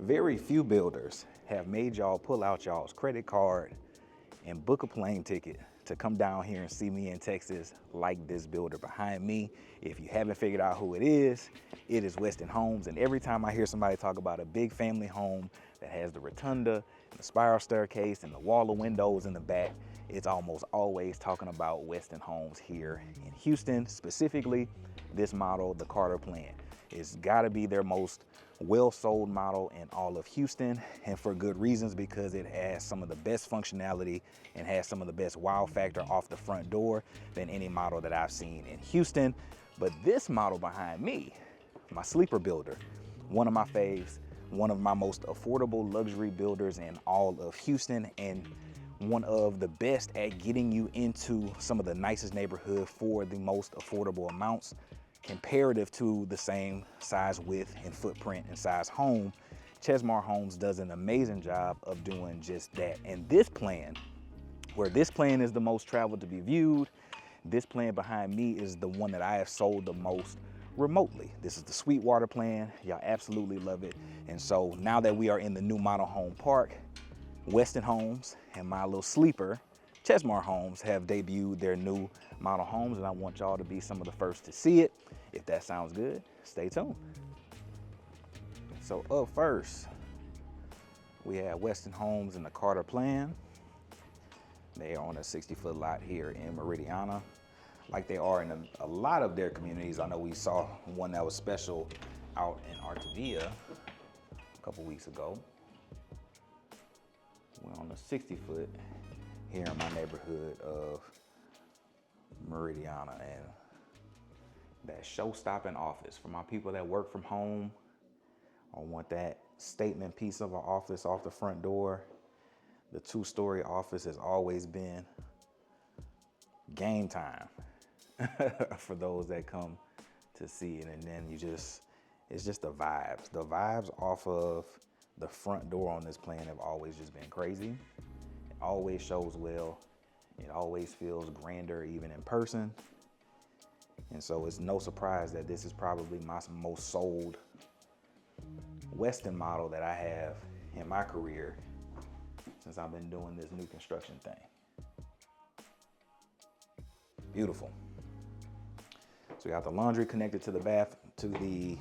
Very few builders have made y'all pull out y'all's credit card and book a plane ticket to come down here and see me in Texas like this builder behind me. If you haven't figured out who it is Westin Homes. And every time I hear somebody talk about a big family home that has the rotunda and the spiral staircase and the wall of windows in the back, it's almost always talking about Westin Homes here in Houston, specifically this model, the Carter Plan. It's gotta be their most well-sold model in all of Houston, and for good reasons, because it has some of the best functionality and has some of the best wow factor off the front door than any model that I've seen in Houston. But this model behind me, my sleeper builder, one of my faves, one of my most affordable luxury builders in all of Houston, and one of the best at getting you into some of the nicest neighborhood for the most affordable amounts comparative to the same size, width, and footprint and size home. Chesmar Homes does an amazing job of doing just that. And this plan, where this plan is the most traveled to be viewed, this plan behind me is the one that I have sold the most remotely. This is the Sweetwater plan. Y'all absolutely love it. And so now that we are in the new model home park, Westin Homes and my little sleeper, Chesmar Homes, have debuted their new model homes, and I want y'all to be some of the first to see it. If that sounds good, stay tuned. So up first, we have Westin Homes and the Carter Plan. They are on a 60-foot lot here in Meridiana, like they are in a lot of their communities. I know we saw one that was special out in Artavia a couple weeks ago. We're on a 60-foot here in my neighborhood of Meridiana, and that show-stopping office for my people that work from home. I want that statement piece of an office off the front door. The 2-story office has always been game time for those that come to see it. And then it's just the vibes. The vibes off of the front door on this plan have always just been crazy. It always shows well. It always feels grander even in person. And so it's no surprise that this is probably my most sold Westin model that I have in my career since I've been doing this new construction thing. Beautiful. So we got the laundry connected to the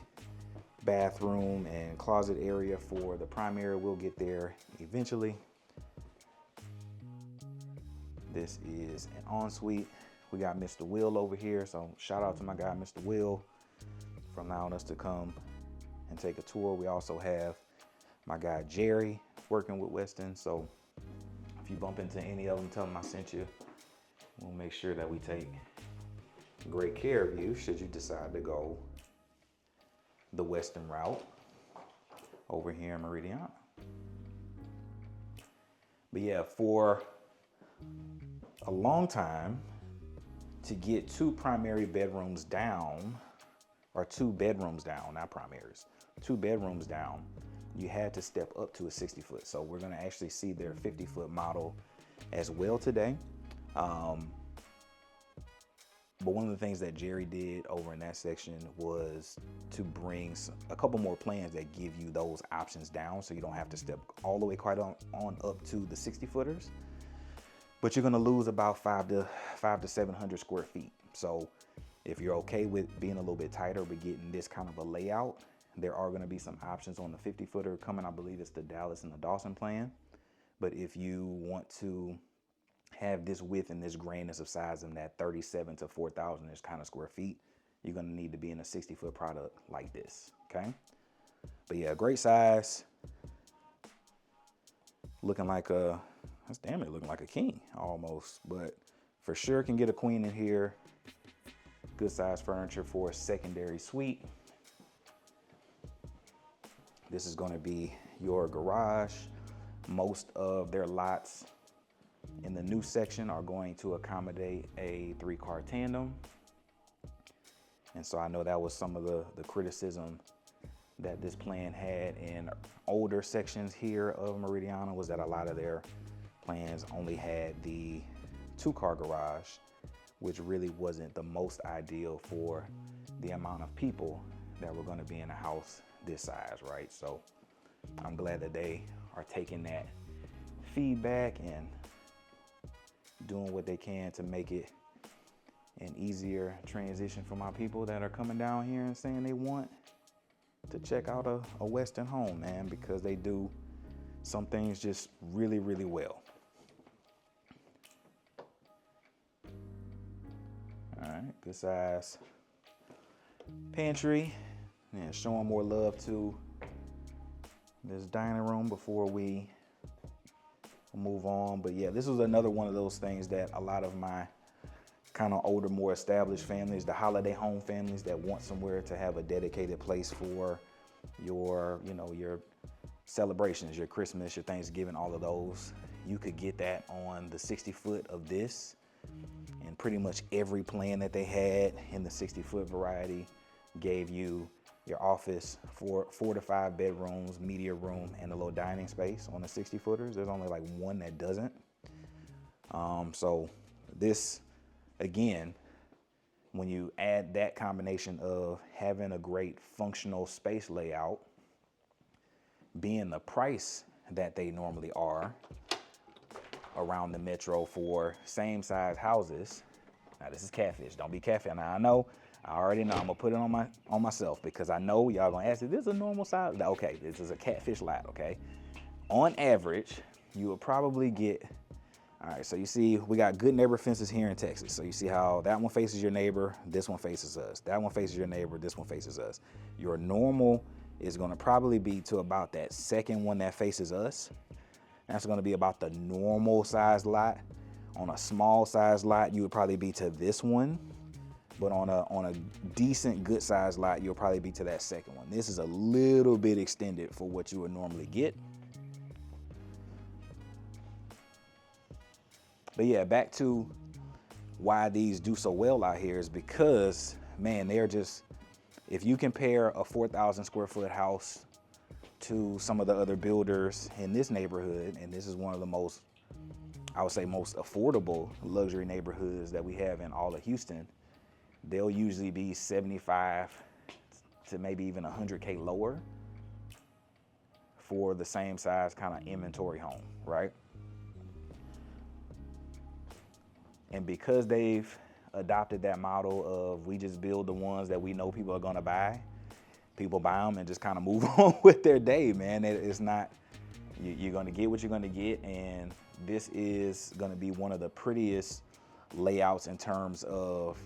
bathroom and closet area for the primary. We'll get there eventually. This is an ensuite. We got Mr. Will over here, so shout out to my guy, Mr. Will, for allowing us to come and take a tour. We also have my guy, Jerry, working with Westin. So if you bump into any of them, tell them I sent you. We'll make sure that we take great care of you should you decide to go the Westin route over here in Meridiana. But yeah, for a long time, to get 2 primary bedrooms down, or 2 bedrooms down, not primaries, 2 bedrooms down, you had to step up to a 60-foot. So we're gonna actually see their 50-foot model as well today. But one of the things that Jerry did over in that section was to bring a couple more plans that give you those options down, so you don't have to step all the way quite on up to the 60-footers. But you're gonna lose about 500 to 700 square feet. So if you're okay with being a little bit tighter but getting this kind of a layout, there are gonna be some options on the 50-footer coming. I believe it's the Dallas and the Dawson plan. But if you want to have this width and this grainness of size in that 37 to 4,000-ish kind of square feet, you're gonna need to be in a 60-foot product like this, okay? But yeah, great size. Looking like that's damn it, looking like a king almost, but for sure can get a queen in here. Good size furniture for a secondary suite. This is gonna be your garage. Most of their lots in the new section are going to accommodate a 3-car tandem. And so I know that was some of the criticism that this plan had in older sections here of Meridiana, was that a lot of their plans only had the 2-car garage, which really wasn't the most ideal for the amount of people that were going to be in a house this size, right? So I'm glad that they are taking that feedback and doing what they can to make it an easier transition for my people that are coming down here and saying they want to check out a Westin home, man, because they do some things just really, really well. All right, good size pantry, and showing more love to this dining room before we move on. But yeah, this was another one of those things that a lot of my kind of older, more established families, the holiday home families that want somewhere to have a dedicated place for your, you know, your celebrations, your Christmas, your Thanksgiving, all of those. You could get that on the 60-foot of this, and pretty much every plan that they had in the 60-foot variety gave you your office, 4 to 5 bedrooms, media room, and a little dining space on the 60-footers. There's only like one that doesn't. So this, again, when you add that combination of having a great functional space layout, being the price that they normally are around the metro for same size houses. Now this is catfish, don't be catfish. Now I know, I already know, I'm gonna put it on myself because I know y'all gonna ask, is this a normal size? Okay, this is a catfish lot, okay? On average, you will probably get, all right, so you see we got good neighbor fences here in Texas. So you see how that one faces your neighbor, this one faces us. That one faces your neighbor, this one faces us. Your normal is gonna probably be to about that second one that faces us. That's gonna be about the normal size lot. On a small size lot, you would probably be to this one. But on a decent, good size lot, you'll probably be to that second one. This is a little bit extended for what you would normally get. But yeah, back to why these do so well out here is because, man, they're just, if you compare a 4,000 square foot house to some of the other builders in this neighborhood, and this is one of the most, I would say, most affordable luxury neighborhoods that we have in all of Houston, they'll usually be 75 to maybe even 100K lower for the same size kind of inventory home, right? And because they've adopted that model of we just build the ones that we know people are gonna buy, people buy them and just kind of move on with their day, man. It's not, you're gonna get what you're gonna get, and this is gonna be one of the prettiest layouts in terms of,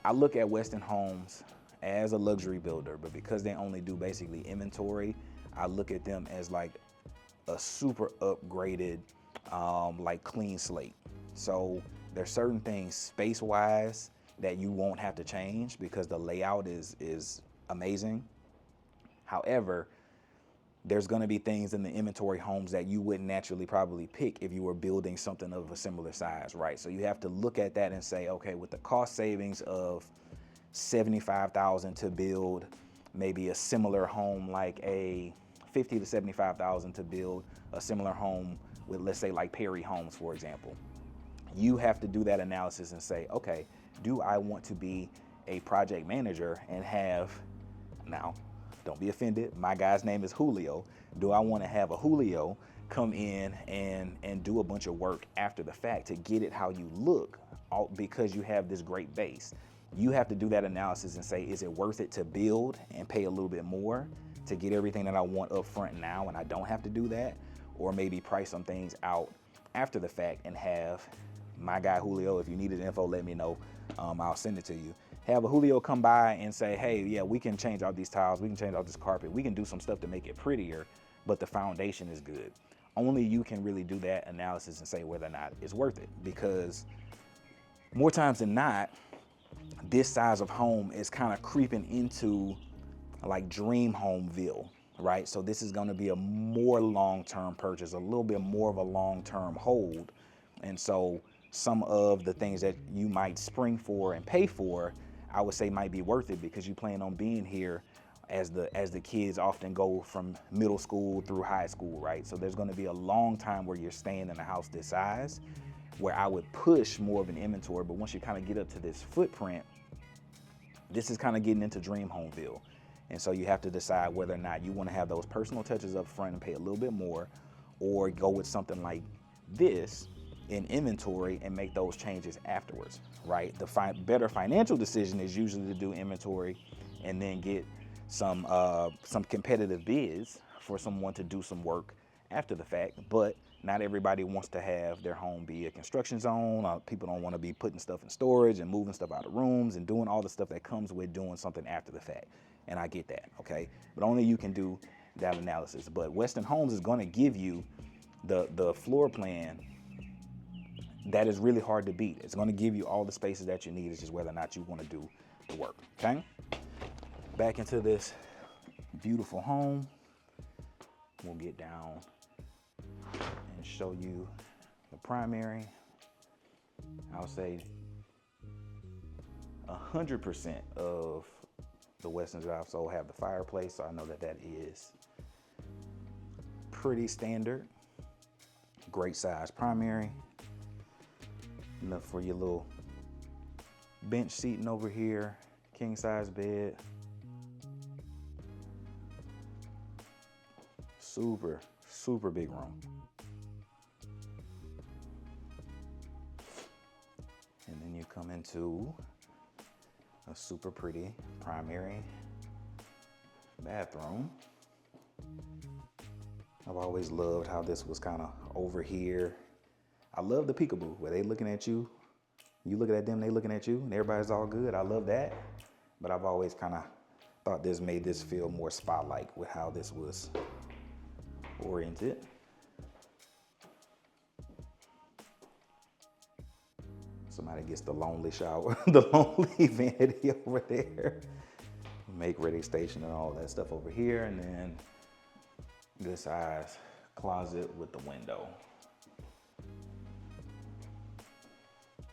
I look at Westin Homes as a luxury builder, but because they only do basically inventory, I look at them as like a super upgraded, like clean slate. So there's certain things space-wise that you won't have to change because the layout is amazing. However, there's gonna be things in the inventory homes that you wouldn't naturally probably pick if you were building something of a similar size, right? So you have to look at that and say, okay, with the cost savings of $75,000 to build maybe a similar home, like a $50,000 to $75,000 to build a similar home with, let's say, like Perry Homes, for example. You have to do that analysis and say, okay, do I want to be a project manager and have, now, don't be offended, my guy's name is Julio. Do I want to have a Julio come in and do a bunch of work after the fact to get it how you look, all because you have this great base? You have to do that analysis and say, is it worth it to build and pay a little bit more to get everything that I want up front now and I don't have to do that? Or maybe price some things out after the fact and have my guy Julio, if you needed info, let me know. I'll send it to you. Have a Julio come by and say, hey, yeah, we can change out these tiles, we can change out this carpet, we can do some stuff to make it prettier, but the foundation is good. Only you can really do that analysis and say whether or not it's worth it, because more times than not, this size of home is kind of creeping into like dream homeville, right? So this is gonna be a more long-term purchase, a little bit more of a long-term hold. And so some of the things that you might spring for and pay for, I would say might be worth it because you plan on being here as the kids often go from middle school through high school, right? So there's gonna be a long time where you're staying in a house this size, where I would push more of an inventory, but once you kind of get up to this footprint, this is kind of getting into dream homeville. And so you have to decide whether or not you want to have those personal touches up front and pay a little bit more, or go with something like this in inventory and make those changes afterwards, right? The better financial decision is usually to do inventory and then get some competitive bids for someone to do some work after the fact. But not everybody wants to have their home be a construction zone. People don't want to be putting stuff in storage and moving stuff out of rooms and doing all the stuff that comes with doing something after the fact. And I get that, okay? But only you can do that analysis. But Westin Homes is going to give you the floor plan that is really hard to beat. It's going to give you all the spaces that you need. It's just whether or not you want to do the work, okay? Back into this beautiful home. We'll get down and show you the primary. I'll say 100% of the Westins that I've sold have the fireplace, so I know that that is pretty standard. Great size primary. Enough for your little bench seating over here, king size bed. Super, super big room. And then you come into a super pretty primary bathroom. I've always loved how this was kind of over here. I love the peekaboo where they looking at you, you looking at them, they looking at you, and everybody's all good. I love that. But I've always kind of thought this made this feel more spa-like with how this was oriented. Somebody gets the lonely shower, the lonely vanity over there. Make ready station and all that stuff over here. And then good size closet with the window.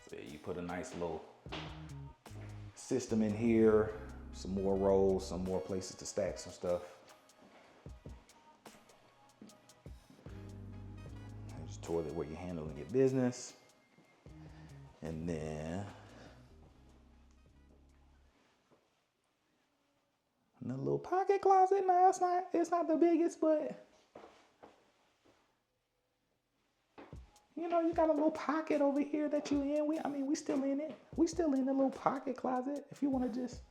So yeah, you put a nice little system in here, some more rolls, some more places to stack some stuff. There's a toilet where you're handling your business. And then another little pocket closet. Now it's not the biggest, but you know, you got a little pocket over here that you in. We still in it. We still in the little pocket closet. If you want to just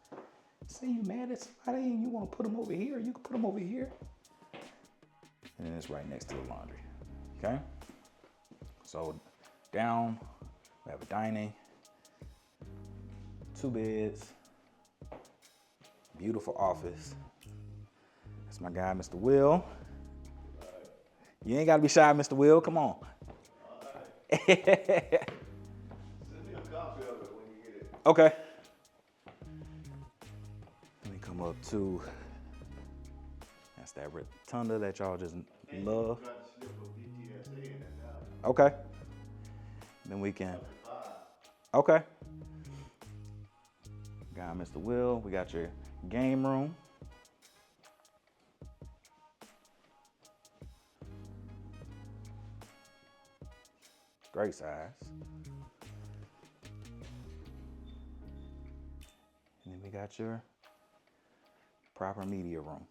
say you mad at somebody and you want to put them over here, you can put them over here. And then it's right next to the laundry. Okay. So down, we have a dining, 2 beds, beautiful office. That's my guy, Mr. Will. You ain't gotta be shy, Mr. Will. Come on. Send me a copy of it when you get it. Okay. Let me come up to, that's that rotunda that y'all just love. Okay. Then we can, okay. Got Mr. Will, we got your game room. Great size. And then we got your proper media room.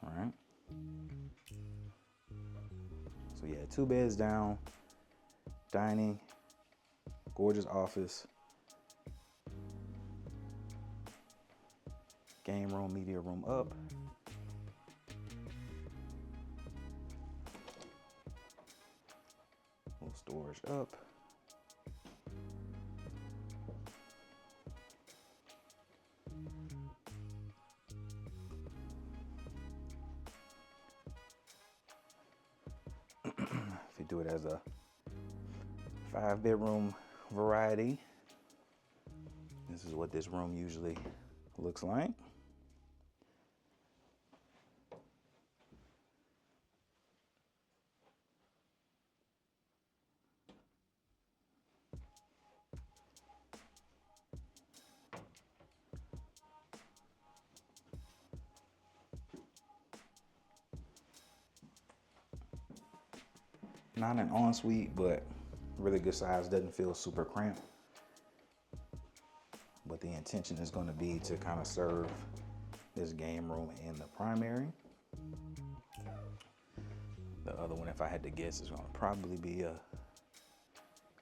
All right. So yeah, 2 beds down, dining, gorgeous office, game room, media room up. Little storage up. If you do it as a 5-bedroom variety, this is what this room usually looks like. Not an ensuite, but really good size. Doesn't feel super cramped. But the intention is going to be to kind of serve this game room in the primary. The other one, if I had to guess, is going to probably be a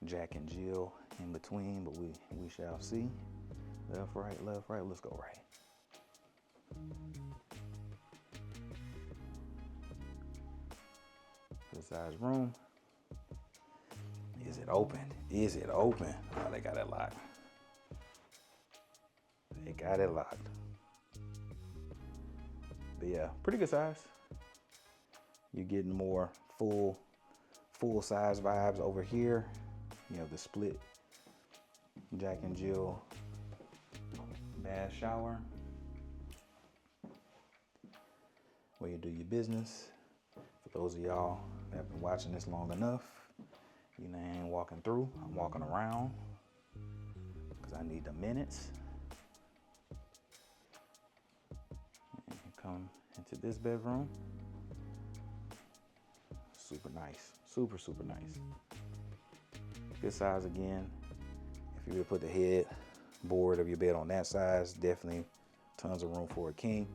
Jack and Jill in between, but we shall see. Left, right, let's go right. Good size room. Is it open? Is it open? Oh, they got it locked. They got it locked. But yeah, pretty good size. You're getting more full size vibes over here. You know, the split Jack and Jill bath shower where you do your business. For those of y'all that have been watching this long enough, you know, I ain't walking through, I'm walking around because I need the minutes. And you come into this bedroom. Super nice, super nice. Good size again. If you would put the headboard of your bed on that size, definitely tons of room for a king.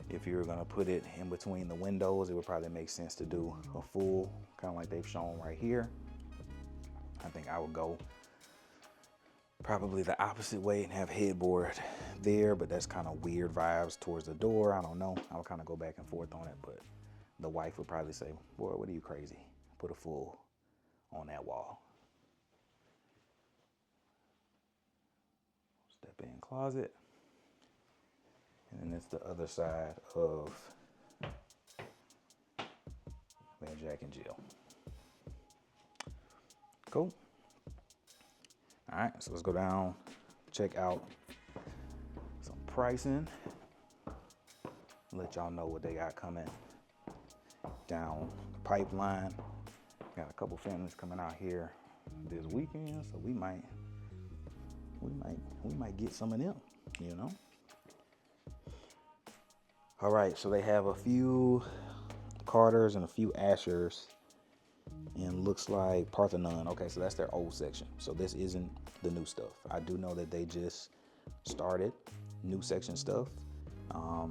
If you were gonna put it in between the windows, it would probably make sense to do a full, kind of like they've shown right here. I think I would go probably the opposite way and have headboard there, but that's kind of weird vibes towards the door. I don't know. I would kind of go back and forth on it, but the wife would probably say, boy, what are you crazy? Put a full on that wall. Step in closet. And then it's the other side of that Jack and Jill. Cool. All right, so let's go down, check out some pricing. Let y'all know what they got coming down the pipeline. Got a couple families coming out here this weekend, so we might get some of them, you know. All right, so they have a few Carters and a few Ashers, and looks like Parthenon. Okay, so that's their old section. So this isn't the new stuff. I do know that they just started new section stuff.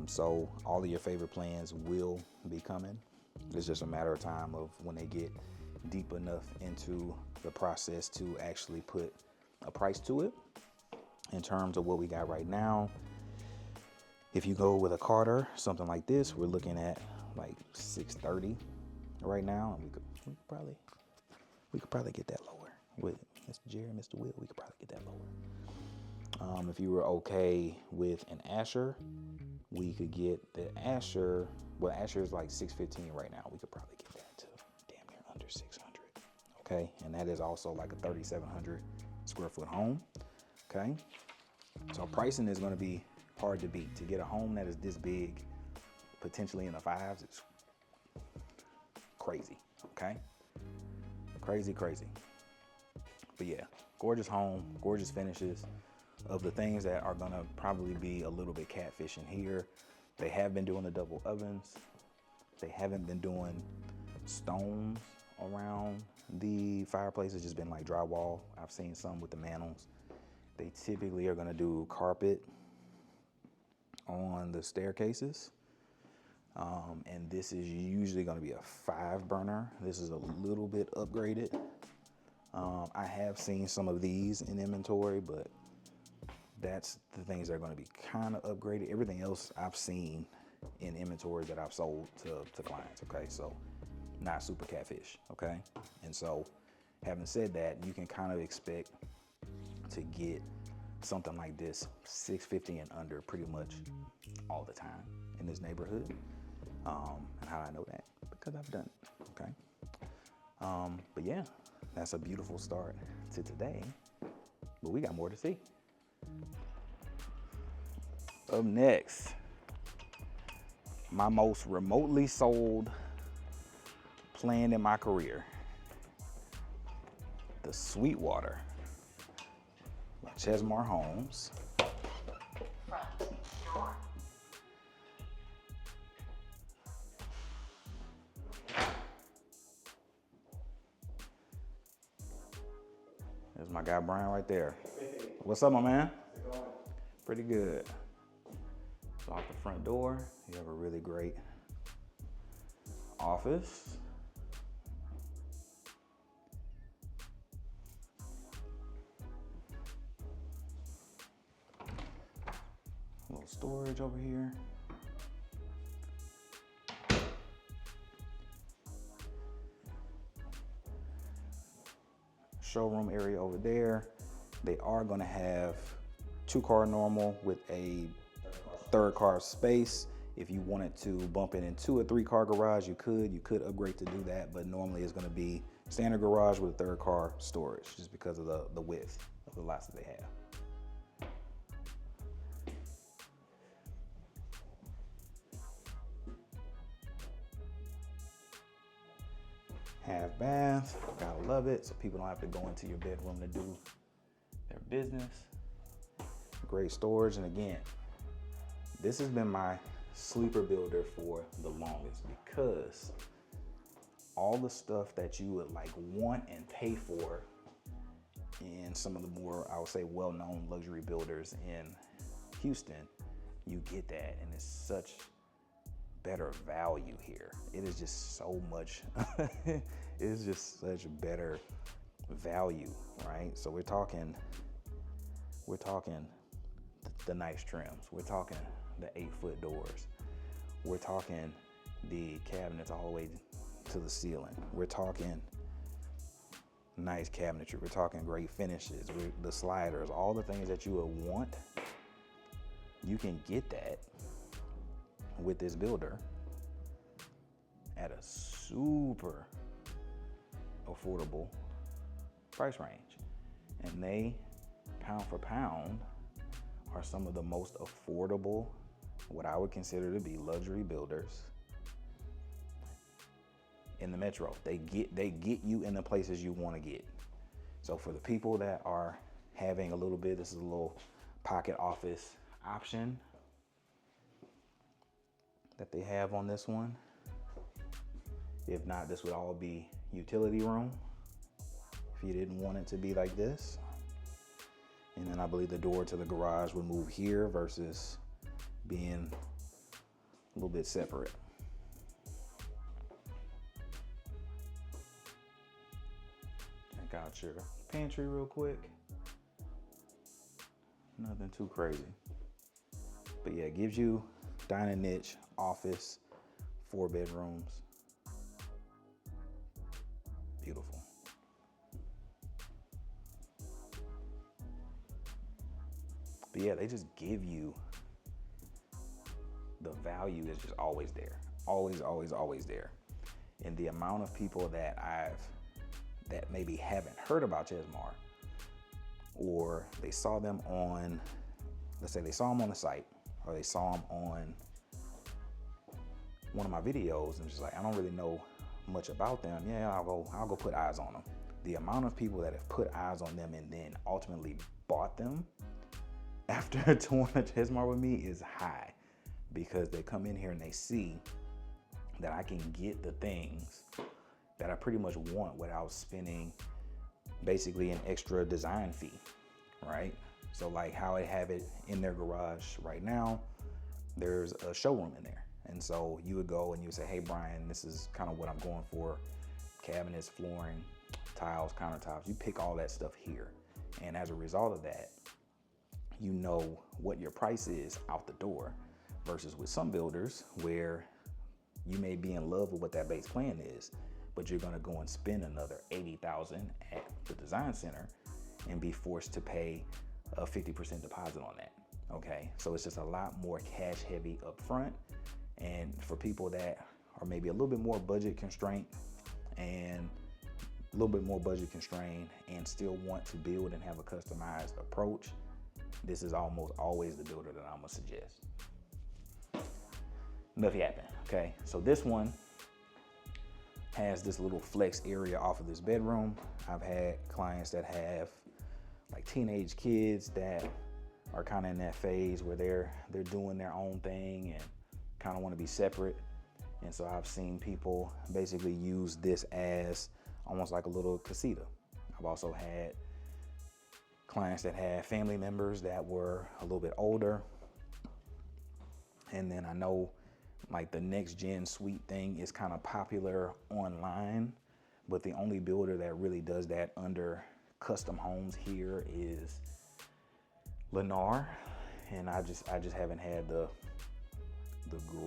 So all of your favorite plans will be coming. It's just a matter of time of when they get deep enough into the process to actually put a price to it. In terms of what we got right now, if you go with a Carter, something like this, we're looking at like $630 right now, and we could probably get that lower with Mr. Jerry, Mr. Will. We could probably get that lower. If you were okay with an Asher, we could get the Asher. Well, Asher is like $615 right now. We could probably get that to damn near under $600. Okay, and that is also like a 3,700 square foot home. Okay, so pricing is going to be hard to beat. To get a home that is this big, potentially in the fives, it's crazy. Okay, crazy. But yeah, gorgeous home, gorgeous finishes. Of the things that are gonna probably be a little bit catfishing here, they have been doing the double ovens. They haven't been doing stones around the fireplace. It's just been like drywall. I've seen some with the mantles. They typically are gonna do carpet on the staircases. And this is usually gonna be a 5-burner. This is a little bit upgraded. I have seen some of these in inventory, but that's the things that are going to be kind of upgraded. Everything else I've seen in inventory that I've sold to clients, okay? So not super catfish, okay? And so having said that, you can kind of expect to get something like this, $650 and under, pretty much all the time in this neighborhood. And how I know that? Because I've done it, okay? But yeah, that's a beautiful start to today, but we got more to see. Up next, my most remotely sold plan in my career, the Sweetwater by Chesmar Homes. Front door. There's my guy Brian right there. What's up, my man? How's it going? pretty good. So off the front door, you have a really great office. A little storage over here. Showroom area over there. They are gonna have 2-car normal with a 3rd-car space. If you wanted to bump it into a 3-car garage, you could upgrade to do that, but normally it's gonna be standard garage with a 3rd-car storage just because of the width of the lots that they have. Half bath, gotta love it, so people don't have to go into your bedroom to do their business. Great storage, and again, this has been my sleeper builder for the longest because all the stuff that you would like want and pay for in some of the more, I would say, well-known luxury builders in Houston, you get that, and it's such better value here. It is just so much, it's just such better value, right? So we're talking the nice trims. We're talking the 8-foot doors. We're talking the cabinets all the way to the ceiling. We're talking nice cabinetry. We're talking great finishes. The sliders, all the things that you would want, you can get that with this builder at a super affordable price range. And they, pound for pound, are some of the most affordable, what I would consider to be luxury builders in the metro. They get you in the places you want to get. So for the people that are having a little bit, this is a little pocket office option that they have on this one. If not, this would all be utility room if you didn't want it to be like this. And then I believe the door to the garage would move here versus being a little bit separate. Check out your pantry real quick. Nothing too crazy. But yeah, it gives you dining niche, office, 4 bedrooms. Beautiful. But yeah, they just give you, the value is just always there. Always, always, always there. And the amount of people that that maybe haven't heard about Chesmar, or they saw them on, let's say they saw them on the site, or they saw them on one of my videos and just like, I don't really know much about them. Yeah, I'll go put eyes on them. The amount of people that have put eyes on them and then ultimately bought them after touring Chesmar with me is high, because they come in here and they see that I can get the things that I pretty much want without spending basically an extra design fee, right? So like how I have it in their garage right now, there's a showroom in there. And so you would go and you would say, hey, Brian, this is kind of what I'm going for. Cabinets, flooring, tiles, countertops, you pick all that stuff here. And as a result of that, you know what your price is out the door, versus with some builders where you may be in love with what that base plan is, but you're gonna go and spend another $80,000 at the design center and be forced to pay a 50% deposit on that, okay? So it's just a lot more cash heavy up front. And for people that are maybe a little bit more budget constrained and still want to build and have a customized approach, this is almost always the builder that I'm gonna suggest. Enough yapping, okay? So this one has this little flex area off of this bedroom. I've had clients that have like teenage kids that are kind of in that phase where they're doing their own thing and kind of want to be separate. And so I've seen people basically use this as almost like a little casita. I've also had clients that had family members that were a little bit older. And then I know like the next gen suite thing is kind of popular online, but the only builder that really does that under custom homes here is Lennar. And I just haven't had the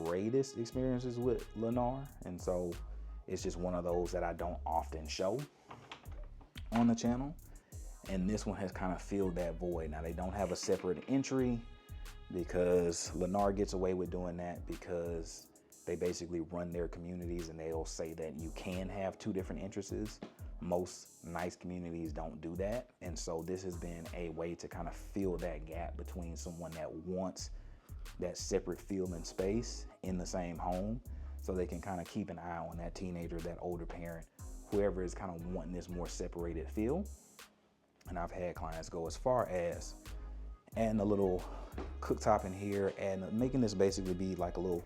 greatest experiences with Lennar. And so it's just one of those that I don't often show on the channel. And this one has kind of filled that void. Now they don't have a separate entry because Lennar gets away with doing that because they basically run their communities and they'll say that you can have two different entrances. Most nice communities don't do that. And so this has been a way to kind of fill that gap between someone that wants that separate feel and space in the same home, so they can kind of keep an eye on that teenager, that older parent, whoever is kind of wanting this more separated feel. And I've had clients go as far as adding a little cooktop in here and making this basically be like a little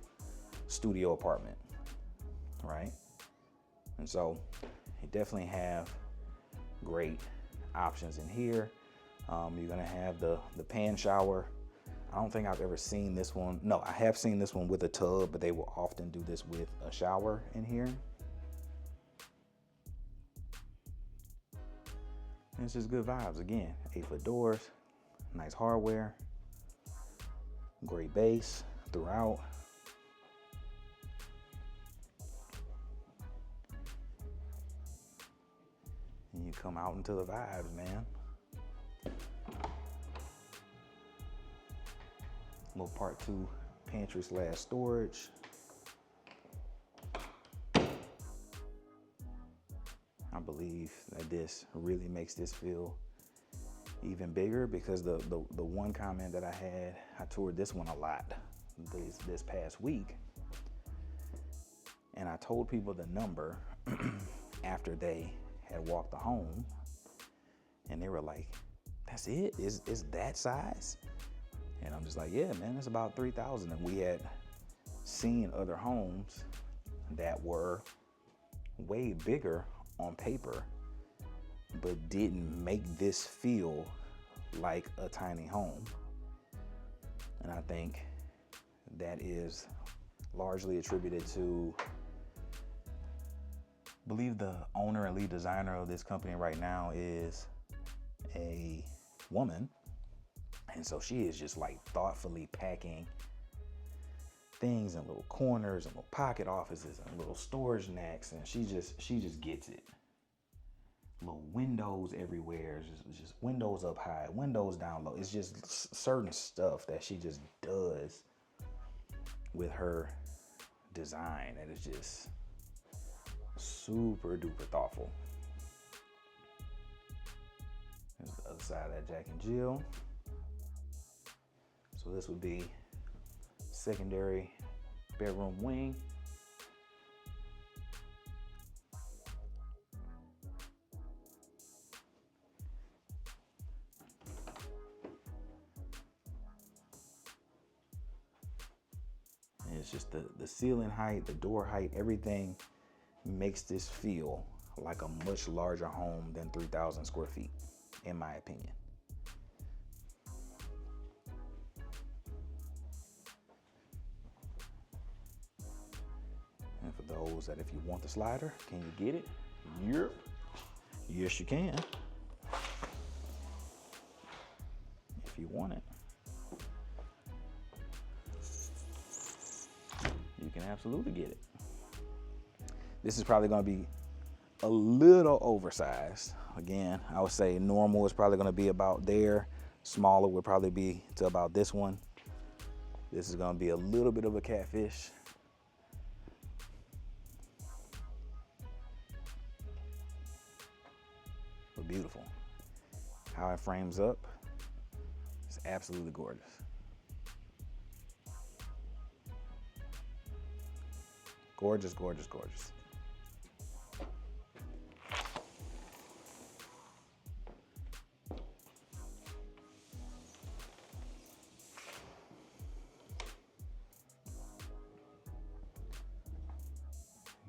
studio apartment, right? And so you definitely have great options in here. You're gonna have the pan shower. I don't think I've ever seen this one. No, I have seen this one with a tub, but they will often do this with a shower in here. And it's just good vibes. Again, 8-foot doors, nice hardware, great base throughout. And you come out into the vibes, man. Little part 2 pantry / storage. I believe that this really makes this feel even bigger because the one comment that I had, I toured this one a lot this past week, and I told people the number after they had walked the home, and they were like, "That's it? Is that size?" And I'm just like, "Yeah, man, it's about 3,000." And we had seen other homes that were way bigger on paper, but didn't make this feel like a tiny home. And I think that is largely attributed to, I believe the owner and lead designer of this company right now is a woman. And so she is just like thoughtfully packing things in little corners and little pocket offices and little storage necks, and she just gets it. Little windows everywhere, just windows up high, windows down low. It's just certain stuff that she just does with her design that is just super duper thoughtful. There's the other side of that Jack and Jill. So this would be secondary bedroom wing. And it's just the ceiling height, the door height, everything makes this feel like a much larger home than 3,000 square feet, in my opinion. And for those that if you want the slider, can you get it? Yep. Yes, you can. If you want it, you can absolutely get it. This is probably going to be a little oversized. Again, I would say normal is probably going to be about there. Smaller would probably be to about this one. This is going to be a little bit of a catfish. But beautiful. How it frames up is absolutely gorgeous. Gorgeous, gorgeous, gorgeous.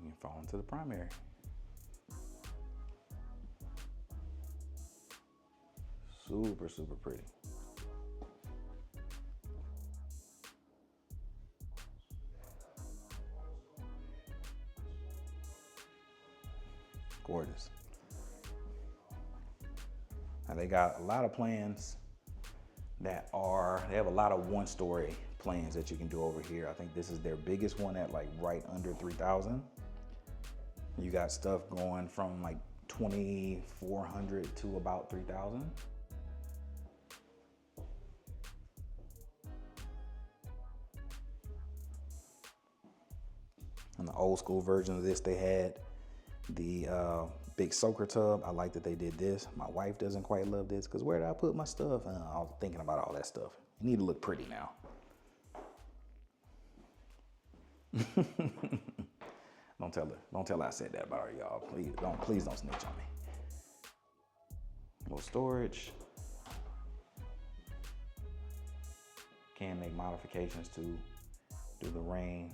You fall into the primary. Super, super pretty. Gorgeous. Now they got a lot of plans they have a lot of one-story plans that you can do over here. I think this is their biggest one at like right under 3,000. You got stuff going from like 2,400 to about 3,000. On the old school version of this, they had the big soaker tub. I like that they did this. My wife doesn't quite love this because where did I put my stuff? I was thinking about all that stuff. You need to look pretty now. Don't tell her I said that about her, y'all. Please don't snitch on me. Little storage. Can make modifications to do the rain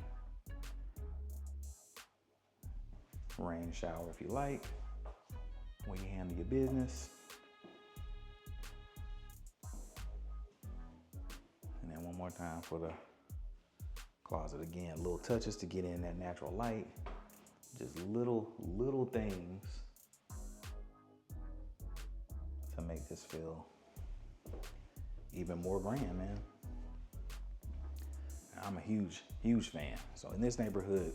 shower if you like, when you handle your business. And then one more time for the closet. Again, little touches to get in that natural light. Just little things to make this feel even more grand, man. I'm a huge fan. So in this neighborhood,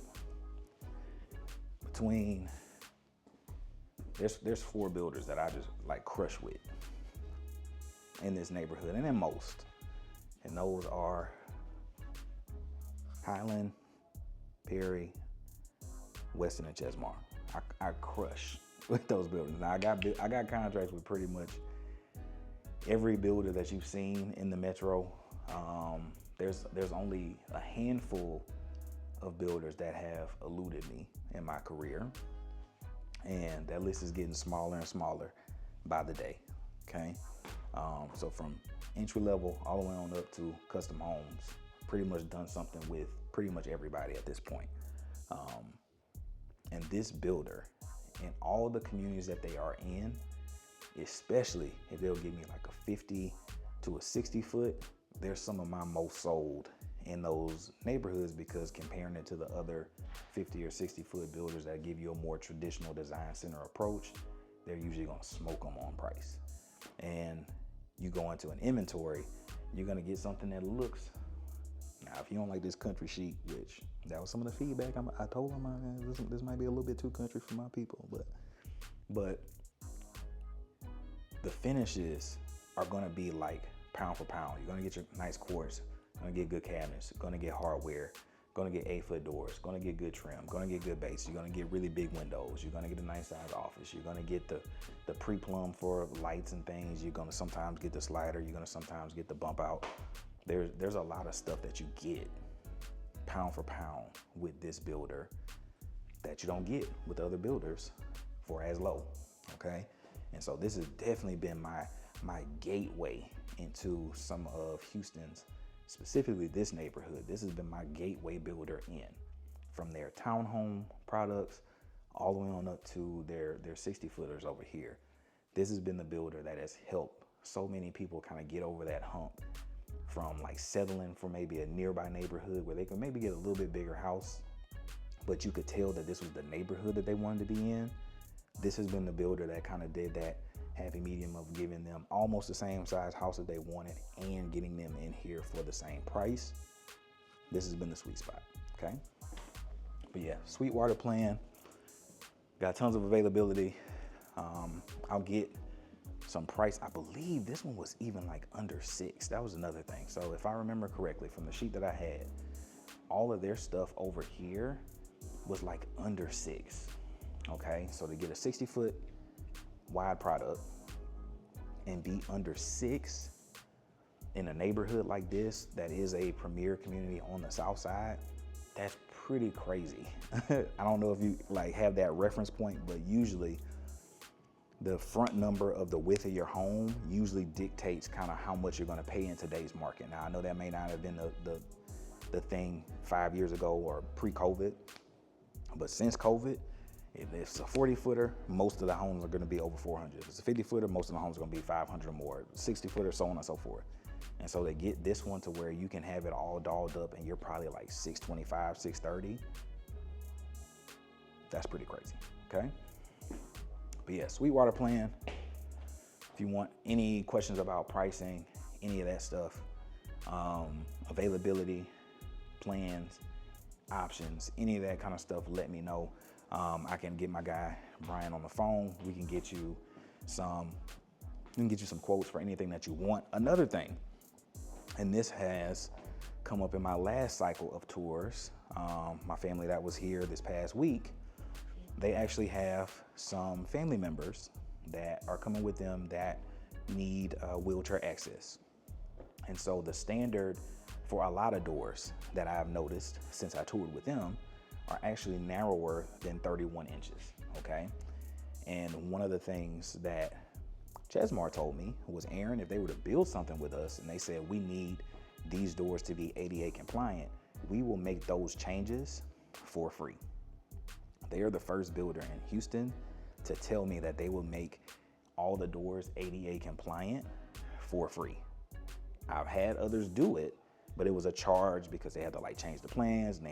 there's 4 builders that I just like crush with in this neighborhood, and in most. And those are Highland, Perry, Westin, and Chesmar. I crush with those buildings. Now I got contracts with pretty much every builder that you've seen in the metro. There's only a handful of builders that have eluded me in my career, and that list is getting smaller and smaller by the day. Okay, so from entry level all the way on up to custom homes, pretty much done something with pretty much everybody at this point. And this builder, in all the communities that they are in, especially if they'll give me like a 50 to a 60 foot, they're some of my most sold in those neighborhoods, because comparing it to the other 50 or 60 foot builders that give you a more traditional design center approach, they're usually gonna smoke them on price. And you go into an inventory, you're gonna get something that looks, now if you don't like this country chic, which that was some of the feedback I told them, this might be a little bit too country for my people, but the finishes are gonna be like pound for pound. You're gonna get your nice quartz, gonna get good cabinets, gonna get hardware, gonna get 8-foot doors, gonna get good trim, gonna get good base, you're gonna get really big windows, you're gonna get a nice size office, you're gonna get the pre-plumb for lights and things, you're gonna sometimes get the slider, you're gonna sometimes get the bump out. There's a lot of stuff that you get pound for pound with this builder that you don't get with other builders for as low, okay? And so this has definitely been my gateway into some of Houston's, specifically this neighborhood. This has been my gateway builder in, from their townhome products all the way on up to their 60 footers over here. This has been the builder that has helped so many people kind of get over that hump from like settling for maybe a nearby neighborhood where they could maybe get a little bit bigger house, but you could tell that this was the neighborhood that they wanted to be in. This has been the builder that kind of did that happy medium of giving them almost the same size house that they wanted and getting them in here for the same price. This has been the sweet spot, okay? But yeah, Sweetwater plan, got tons of availability. I'll get some price. I believe this one was even like under 6. That was another thing. So if I remember correctly from the sheet that I had, all of their stuff over here was like under 6, okay? So to get a 60-foot wide product and be under 6 in a neighborhood like this that is a premier community on the south side, that's pretty crazy. I don't know if you like have that reference point, but usually the front number of the width of your home usually dictates kind of how much you're going to pay in today's market. Now I know that may not have been the thing 5 years ago or pre-COVID, but since COVID, If it's a 40 footer, most of the homes are gonna be over 400. If it's a 50 footer, most of the homes are gonna be 500 or more. 60 footer, so on and so forth. And so they get this one to where you can have it all dolled up and you're probably like 625, 630. That's pretty crazy, okay? But yeah, Sweetwater plan. If you want any questions about pricing, any of that stuff, availability, plans, options, any of that kind of stuff, let me know. I can get my guy Brian on the phone. We can get you some quotes for anything that you want. Another thing, and this has come up in my last cycle of tours, my family that was here this past week, they actually have some family members that are coming with them that need wheelchair access. And so the standard for a lot of doors that I've noticed since I toured with them are actually narrower than 31 inches, okay? And one of the things that Chesmar told me was, Aaron, if they were to build something with us and they said we need these doors to be ADA compliant, we will make those changes for free. They are the first builder in Houston to tell me that they will make all the doors ADA compliant for free. I've had others do it, but it was a charge because they had to like change the plans and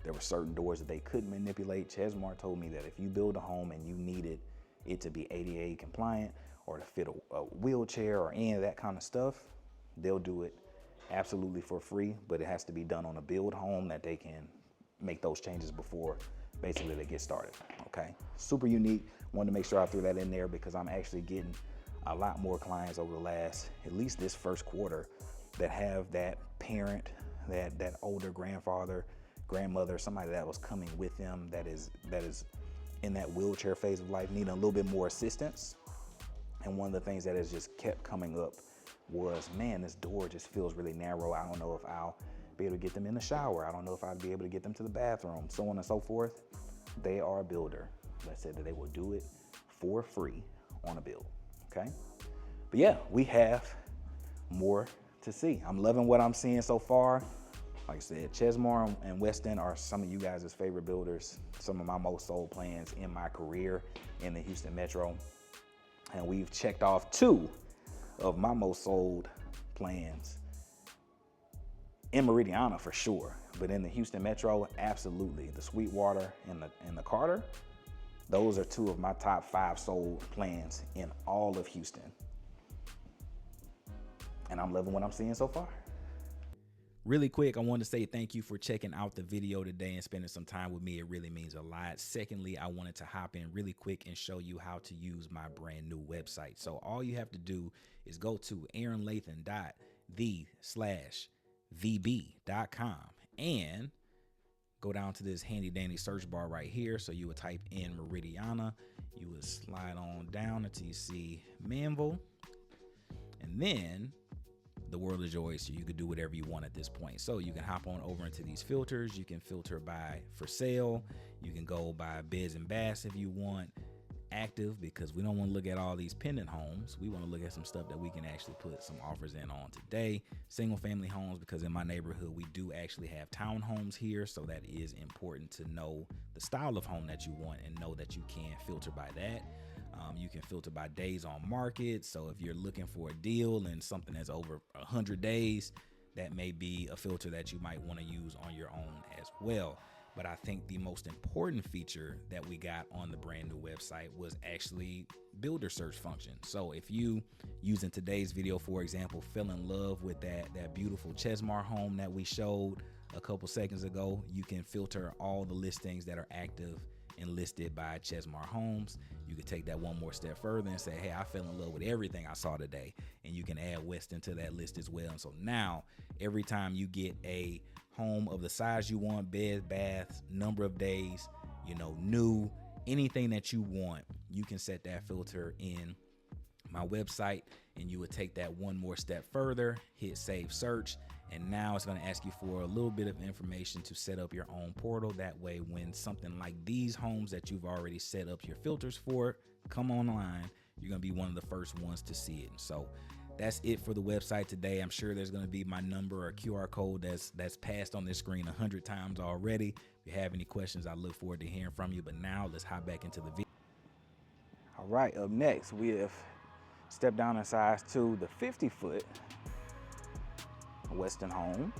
there were certain doors that they couldn't manipulate. Chesmar told me that if you build a home and you needed it to be ADA compliant or to fit a wheelchair or any of that kind of stuff, they'll do it absolutely for free, but it has to be done on a build home that they can make those changes before basically they get started, okay? Super unique. Wanted to make sure I threw that in there because I'm actually getting a lot more clients over the last, at least this first quarter, that have that parent, that older grandfather, grandmother, somebody that was coming with them that is in that wheelchair phase of life, needing a little bit more assistance. And one of the things that has just kept coming up was, man, this door just feels really narrow. I don't know if I'll be able to get them in the shower. I don't know if I'd be able to get them to the bathroom, so on and so forth. They are a builder that said that they will do it for free on a build, okay? But yeah, we have more to see. I'm loving what I'm seeing so far. Like I said, Chesmar and Westin are some of you guys' favorite builders, some of my most sold plans in my career in the Houston Metro. And we've checked off 2 of my most sold plans in Meridiana for sure, but in the Houston Metro, absolutely. The Sweetwater and the Carter, those are 2 of my top 5 sold plans in all of Houston. And I'm loving what I'm seeing so far. Really quick, I want to say thank you for checking out the video today and spending some time with me. It really means a lot. Secondly, I wanted to hop in really quick and show you how to use my brand new website. So all you have to do is go to aaronlathan.the/vb.com and go down to this handy dandy search bar right here. So you would type in Meridiana, you would slide on down until you see Manville, and then the world is your oyster. You could do whatever you want at this point. So you can hop on over into these filters. You can filter by for sale. You can go by beds and baths if you want. Active, because we don't want to look at all these pendant homes. We want to look at some stuff that we can actually put some offers in on today. Single family homes, because in my neighborhood we do actually have townhomes here, so that is important to know the style of home that you want and know that you can filter by that. You can filter by days on market. So if you're looking for a deal and something that's over 100 days, that may be a filter that you might want to use on your own as well. But I think the most important feature that we got on the brand new website was actually builder search function. So if you, using today's video, for example, fell in love with that beautiful Chesmar home that we showed a couple seconds ago, you can filter all the listings that are active and listed by Chesmar Homes. You could take that one more step further and say, hey, I fell in love with everything I saw today. And you can add Westin to that list as well. And so now every time you get a home of the size you want, bed, baths, number of days, new, anything that you want, you can set that filter in my website, and you would take that one more step further, hit save search, and now it's going to ask you for a little bit of information to set up your own portal. That way, when something like these homes that you've already set up your filters for come online, you're going to be one of the first ones to see it. So that's it for the website today. I'm sure there's going to be my number or QR code that's passed on this screen 100 times already. If you have any questions, I look forward to hearing from you. But now let's hop back into the video. All right, up next, we have stepped down in size to the 50-foot Westin home.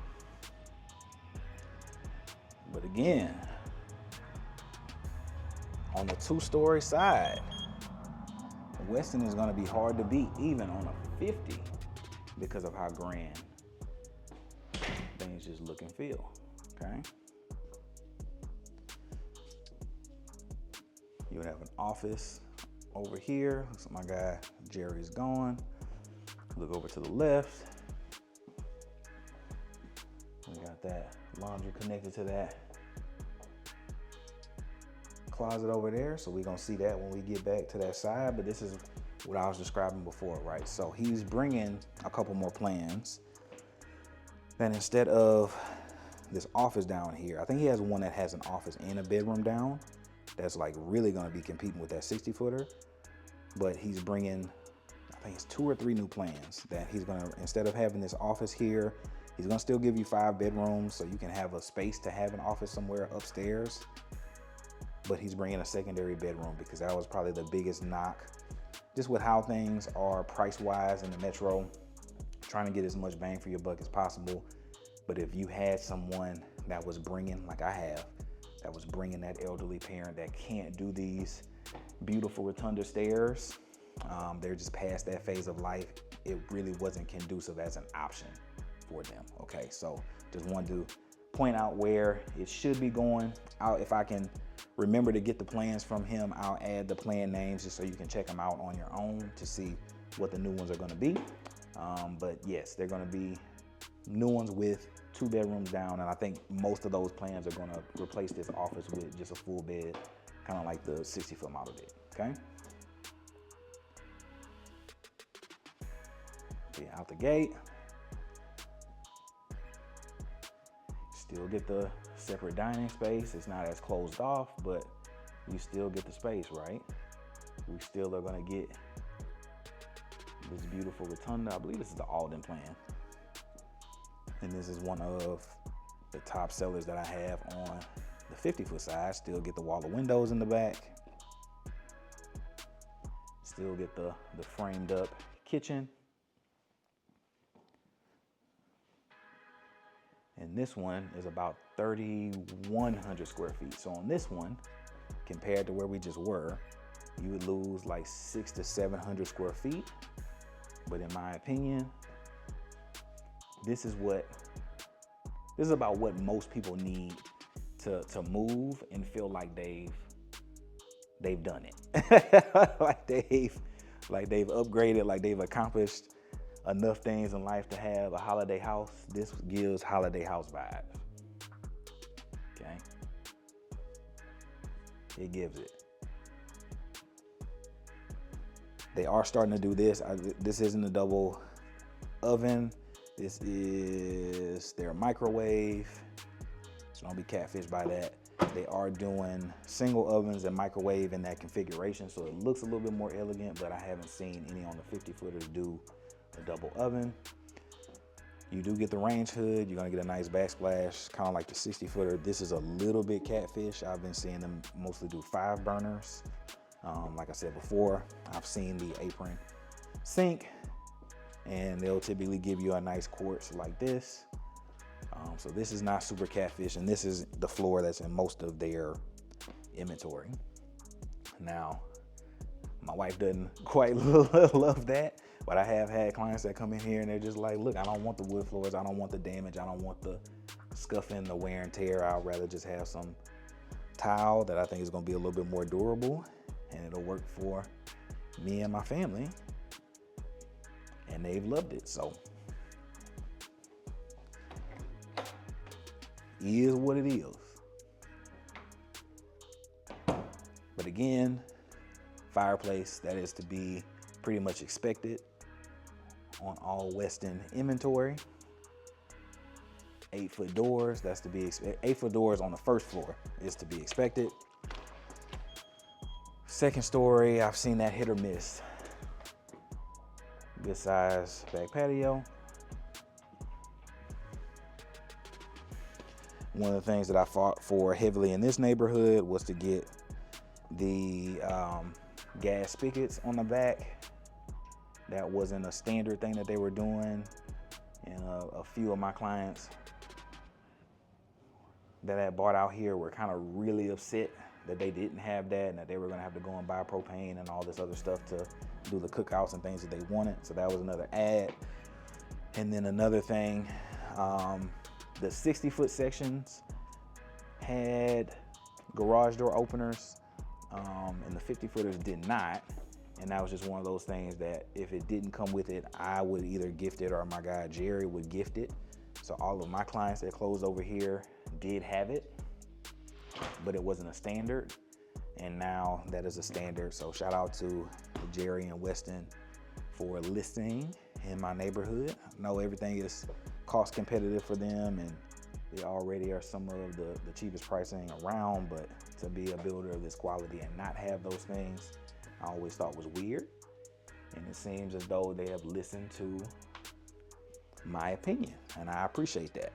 But again, on the 2-story side, Westin is going to be hard to beat even on a 50 because of how grand things just look and feel, okay? You would have an office over here. Looks like my guy Jerry's gone. Look over to the left. We got that laundry connected to that closet over there, so we're gonna see that when we get back to that side. But this is what I was describing before, right? So he's bringing a couple more plans. Then instead of this office down here, I think he has one that has an office and a bedroom down. That's like really gonna be competing with that 60-footer. But he's bringing, I think it's 2 or 3 new plans that he's gonna, instead of having this office here, he's gonna still give you 5 bedrooms so you can have a space to have an office somewhere upstairs. But he's bringing a secondary bedroom because that was probably the biggest knock, just with how things are price-wise in the metro, trying to get as much bang for your buck as possible. But if you had someone that was bringing, like I have, that was bringing that elderly parent that can't do these beautiful rotunda stairs, they're just past that phase of life, it really wasn't conducive as an option for them, okay? So just wanted to point out where it should be going out. If I can remember to get the plans from him, I'll add the plan names just so you can check them out on your own to see what the new ones are gonna be. But yes, they're gonna be new ones with 2 bedrooms down, and I think most of those plans are gonna replace this office with just a full bed, kind of like the 60-foot model did, okay? Yeah, out the gate. Still get the separate dining space. It's not as closed off, but you still get the space, right? We still are gonna get this beautiful rotunda. I believe this is the Alden plan. And this is one of the top sellers that I have on the 50-foot side. Still get the wall of windows in the back. Still get the framed up kitchen. And this one is about 3,100 square feet. So on this one, compared to where we just were, you would lose like 600 to 700 square feet. But in my opinion, this is about what most people need to move and feel like they've done it. like they've upgraded, like they've accomplished enough things in life to have a holiday house. This gives holiday house vibes, okay? It gives it. They are starting to do this. This isn't a double oven. This is their microwave, so don't be catfished by that. They are doing single ovens and microwave in that configuration, so it looks a little bit more elegant, but I haven't seen any on the 50-footers do a double oven. You do get the range hood. You're gonna get a nice backsplash, kind of like the 60-footer. This is a little bit catfish. I've been seeing them mostly do 5 burners. Like I said before, I've seen the apron sink, and they'll typically give you a nice quartz like this. So this is not super catfish, and this is the floor that's in most of their inventory. Now, my wife doesn't quite love that, but I have had clients that come in here and they're just like, look, I don't want the wood floors, I don't want the damage, I don't want the scuffing, the wear and tear. I'd rather just have some tile that I think is gonna be a little bit more durable, and it'll work for me and my family, and they've loved it. So it is what it is. But again, fireplace, that is to be pretty much expected on all Westin inventory. 8-foot doors, that's to be 8-foot doors on the first floor is to be expected. Second story, I've seen that hit or miss. Good size back patio. One of the things that I fought for heavily in this neighborhood was to get the gas spigots on the back. That wasn't a standard thing that they were doing. And a few of my clients that I bought out here were kind of really upset that they didn't have that and that they were gonna have to go and buy propane and all this other stuff to do the cookouts and things that they wanted. So that was another add. And then another thing, the 60-foot sections had garage door openers, and the 50-footers did not. And that was just one of those things that if it didn't come with it, I would either gift it or my guy Jerry would gift it. So all of my clients that closed over here did have it, but it wasn't a standard. And now that is a standard. So shout out to Jerry and Westin for listing in my neighborhood. I know everything is cost competitive for them and they already are some of the cheapest pricing around, but to be a builder of this quality and not have those things, I always thought was weird. And it seems as though they have listened to my opinion, and I appreciate that.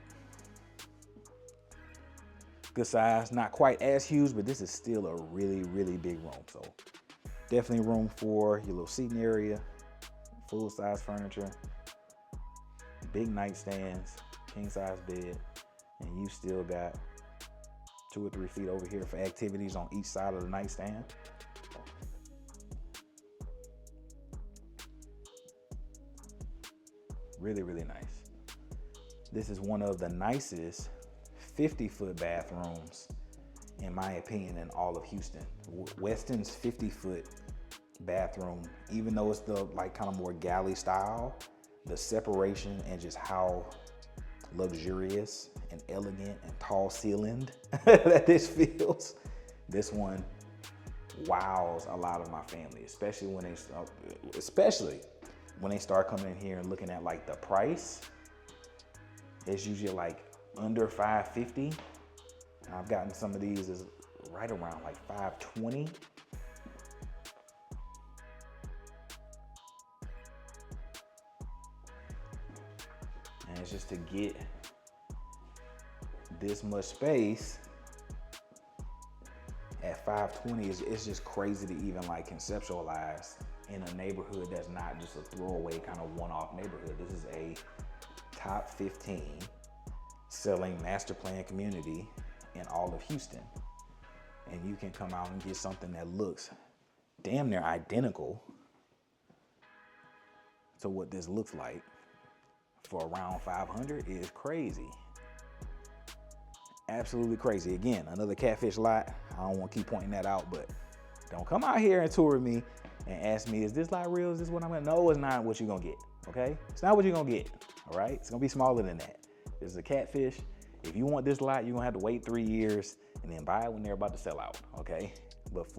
Good size, not quite as huge, but this is still a really, really big room. So definitely room for your little seating area, full size furniture, big nightstands, king size bed, and you still got 2 or 3 feet over here for activities on each side of the nightstand. Really, really nice. This is one of the nicest 50-foot bathrooms, in my opinion, in all of Houston. Westin's 50-foot bathroom, even though it's the like kind of more galley style, the separation and just how luxurious and elegant and tall ceilinged that this feels. This one wows a lot of my family, especially when they start coming in here and looking at like the price. It's usually like under $550. I've gotten some of these is right around like $520. And it's just to get this much space at $520 it's just crazy to even like conceptualize in a neighborhood that's not just a throwaway kind of one-off neighborhood. This is a top 15 selling master plan community in all of Houston. And you can come out and get something that looks damn near identical to what this looks like for around $500 is crazy. Absolutely crazy. Again, another catfish lot. I don't want to keep pointing that out, but don't come out here and tour me and ask me, is this lot real? Is this what I'm gonna? No, it's not what you're gonna get, okay? It's not what you're gonna get, all right? It's gonna be smaller than that. This is a catfish. If you want this lot, you're gonna have to wait 3 years and then buy it when they're about to sell out, okay? But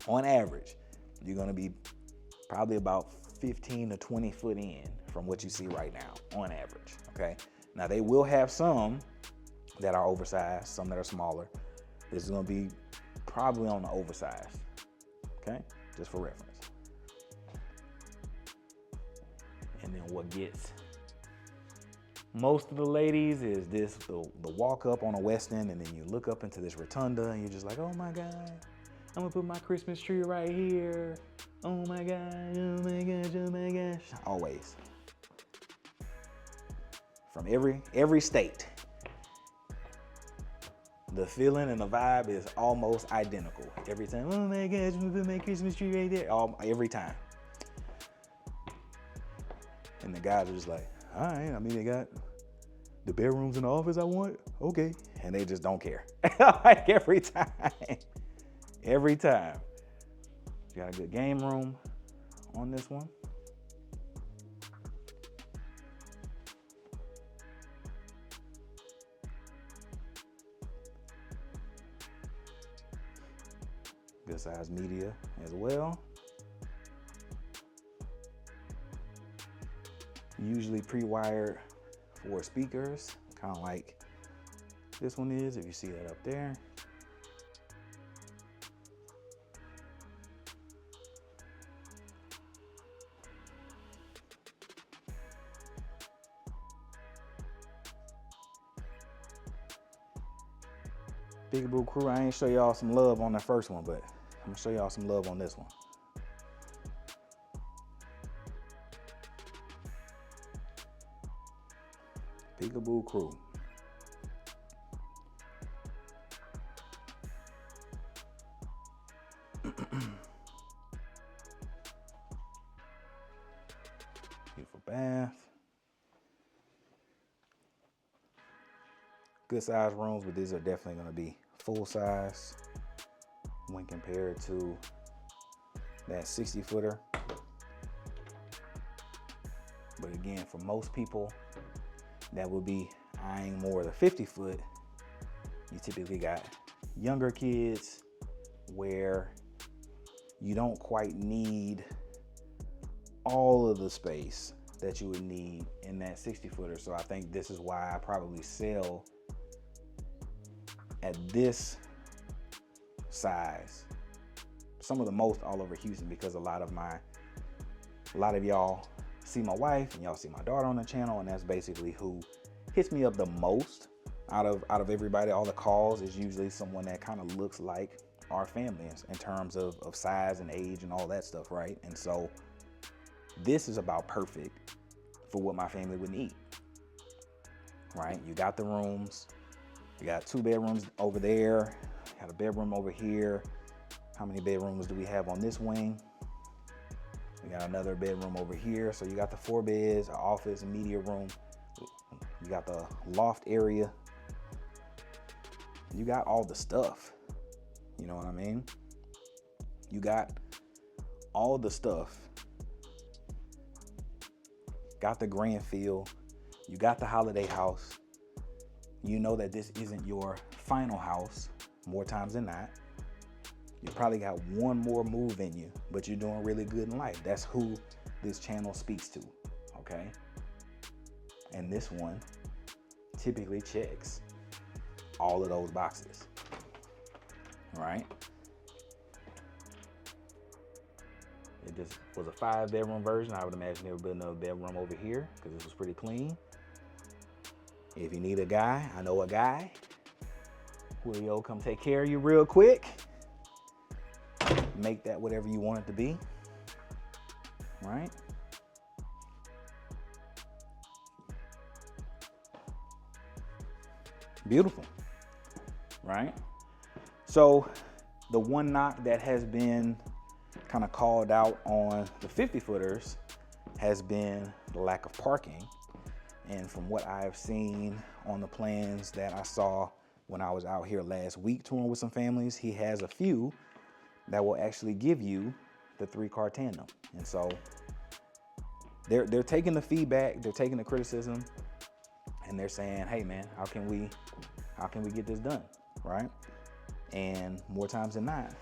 on average, you're gonna be probably about 15 to 20 foot in from what you see right now, on average, okay? Now they will have some that are oversized, some that are smaller. This is gonna be probably on the oversized, okay? Just for reference. And then what gets most of the ladies is this, the walk up on a Westin, and then you look up into this rotunda and you're just like, oh my God, I'm gonna put my Christmas tree right here. Oh my God, oh my gosh, oh my gosh. Always. From every state. The feeling and the vibe is almost identical. Every time, oh my gosh, I'm gonna put my Christmas tree right there. Every time. And the guys are just like, all right, I mean, they got the bedrooms in the office I want, okay. And they just don't care. Like every time. Every time. Got a good game room on this one. Good size media as well. Usually pre-wired for speakers, kind of like this one is, if you see that up there. Peekaboo crew, I ain't show y'all some love on the first one, but I'm gonna show y'all some love on this one. Peekaboo crew. Beautiful bath. Good size rooms, but these are definitely going to be full size when compared to that 60 footer. But again, for most people that would be eyeing more the 50 foot, you typically got younger kids where you don't quite need all of the space that you would need in that 60 footer. So I think this is why I probably sell at this size some of the most all over Houston, because a lot of y'all see my wife and y'all see my daughter on the channel, and that's basically who hits me up the most out of everybody. All the calls is usually someone that kind of looks like our family in terms of size and age and all that stuff, right? And so this is about perfect for what my family would need, right? You got the rooms, you got 2 bedrooms over there, got a bedroom over here. How many bedrooms do we have on this wing? We got another bedroom over here. So you got the 4 beds, an office, a media room. You got the loft area. You got all the stuff. You know what I mean? You got all the stuff. Got the grand feel. You got the holiday house. You know that this isn't your final house more times than not. You probably got one more move in you, but you're doing really good in life. That's who this channel speaks to, okay? And this one typically checks all of those boxes, right? It just was a 5 bedroom version. I would imagine there would be another bedroom over here because this was pretty clean. If you need a guy, I know a guy. Will come take care of you real quick. Make that whatever you want it to be, right? Beautiful, right? So the one knock that has been kind of called out on the 50 footers has been the lack of parking. And from what I've seen on the plans that I saw when I was out here last week touring with some families, he has a few that will actually give you the 3-car tandem. And so they're taking the feedback, they're taking the criticism, and they're saying, hey man, how can we get this done, right? And more times than not,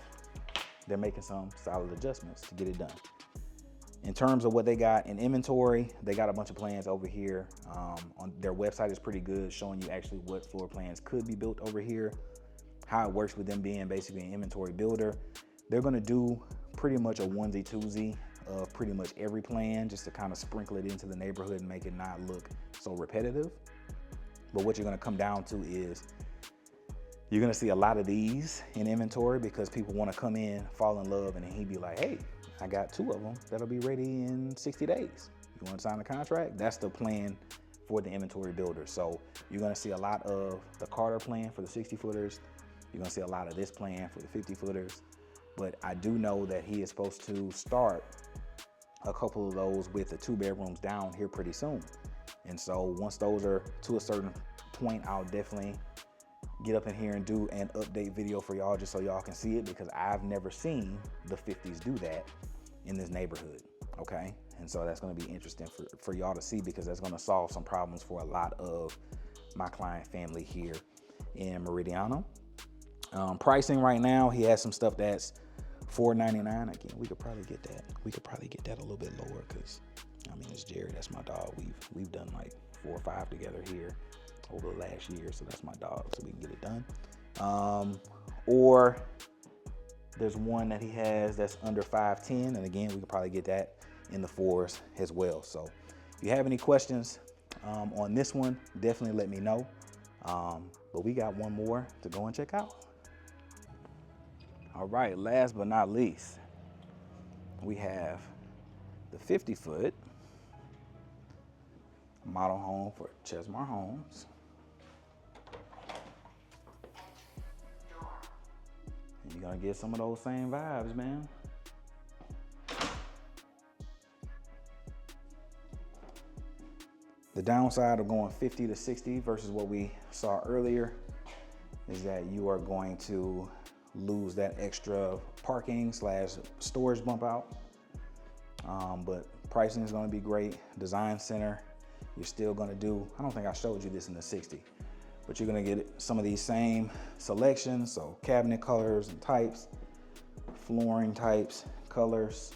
they're making some solid adjustments to get it done. In terms of what they got in inventory, they got a bunch of plans over here. On their website is pretty good, showing you actually what floor plans could be built over here, how it works with them being basically an inventory builder. They're gonna do pretty much a onesie twosie of pretty much every plan, just to kind of sprinkle it into the neighborhood and make it not look so repetitive. But what you're gonna come down to is you're gonna see a lot of these in inventory because people wanna come in, fall in love, and then he'd be like, hey, I got 2 of them that'll be ready in 60 days. You wanna sign a contract? That's the plan for the inventory builder. So you're gonna see a lot of the Carter plan for the 60 footers. You're gonna see a lot of this plan for the 50 footers. But I do know that he is supposed to start a couple of those with the 2 bedrooms down here pretty soon. And so once those are to a certain point, I'll definitely get up in here and do an update video for y'all just so y'all can see it, because I've never seen the 50s do that in this neighborhood, okay? And so that's gonna be interesting for y'all to see, because that's gonna solve some problems for a lot of my client family here in Meridiana. Pricing right now, he has some stuff that's $4.99. Again, we could probably get that. We could probably get that a little bit lower, because I mean, it's Jerry, that's my dog. We've done like 4 or 5 together here over the last year, so that's my dog, so we can get it done. Or there's one that he has that's under $510, and again, we could probably get that in the 4s as well. So if you have any questions on this one, definitely let me know. But we got one more to go and check out. All right, last but not least, we have the 50-foot model home for Chesmar Homes. And you're gonna get some of those same vibes, man. The downside of going 50 to 60 versus what we saw earlier is that you are going to lose that extra parking / storage bump out. But pricing is gonna be great. Design center, you're still gonna do, I don't think I showed you this in the 60, but you're gonna get some of these same selections. So cabinet colors and types, flooring types, colors,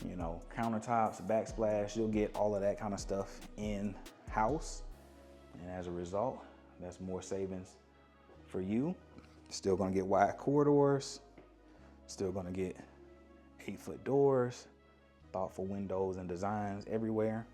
you know, countertops, backsplash, you'll get all of that kind of stuff in-house. And as a result, that's more savings for you. Still gonna get wide corridors, still gonna get 8-foot doors, thoughtful windows and designs everywhere.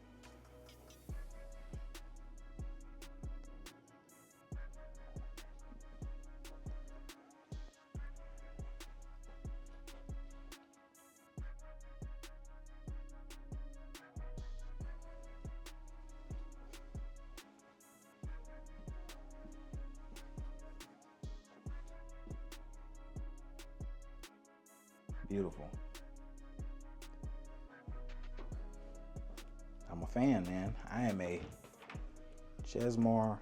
Beautiful. I'm a fan, man. I am a Chesmar